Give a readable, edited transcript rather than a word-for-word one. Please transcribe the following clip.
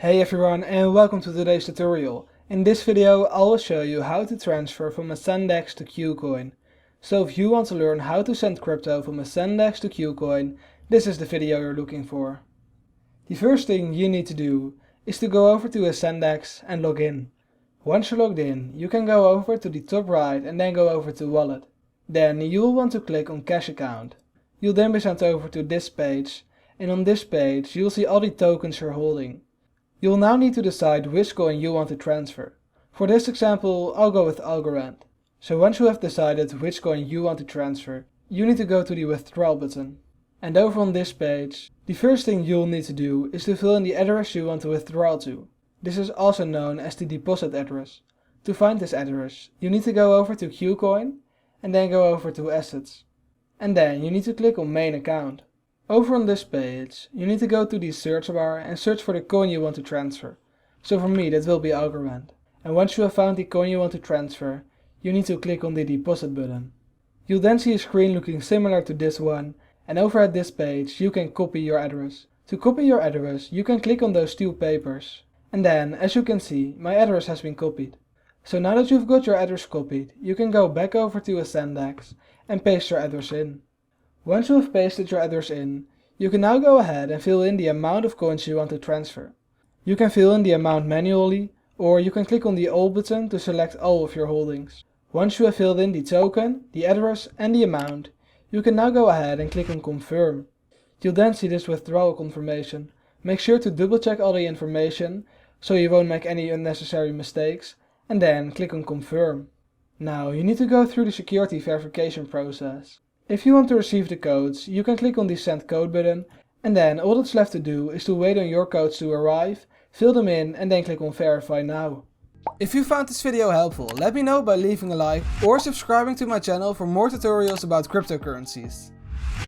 Hey everyone and welcome to today's tutorial. In this video I will show you how to transfer from AscendEX to KuCoin. So if you want to learn how to send crypto from AscendEX to KuCoin, this is the video you're looking for. The first thing you need to do is to go over to AscendEX and log in. Once you're logged in, you can go over to the top right and then go over to Wallet. Then you will want to click on Cash Account. You'll then be sent over to this page, and on this page you'll see all the tokens you're holding. You'll now need to decide which coin you want to transfer. For this example, I'll go with Algorand. So once you have decided which coin you want to transfer, you need to go to the withdrawal button. And over on this page, the first thing you'll need to do is to fill in the address you want to withdraw to. This is also known as the deposit address. To find this address, you need to go over to KuCoin and then go over to Assets. And then you need to click on Main Account. Over on this page, you need to go to the search bar and search for the coin you want to transfer. So for me that will be Algorand. And once you have found the coin you want to transfer, you need to click on the deposit button. You'll then see a screen looking similar to this one, and over at this page you can copy your address. To copy your address, you can click on those two papers. And then, as you can see, my address has been copied. So now that you've got your address copied, you can go back over to AscendEX and paste your address in. Once you have pasted your address in, you can now go ahead and fill in the amount of coins you want to transfer. You can fill in the amount manually, or you can click on the All button to select all of your holdings. Once you have filled in the token, the address and the amount, you can now go ahead and click on Confirm. You'll then see this withdrawal confirmation. Make sure to double check all the information, so you won't make any unnecessary mistakes, and then click on Confirm. Now you need to go through the security verification process. If you want to receive the codes, you can click on the Send Code button, and then all that's left to do is to wait on your codes to arrive, fill them in and then click on Verify Now. If you found this video helpful, let me know by leaving a like or subscribing to my channel for more tutorials about cryptocurrencies.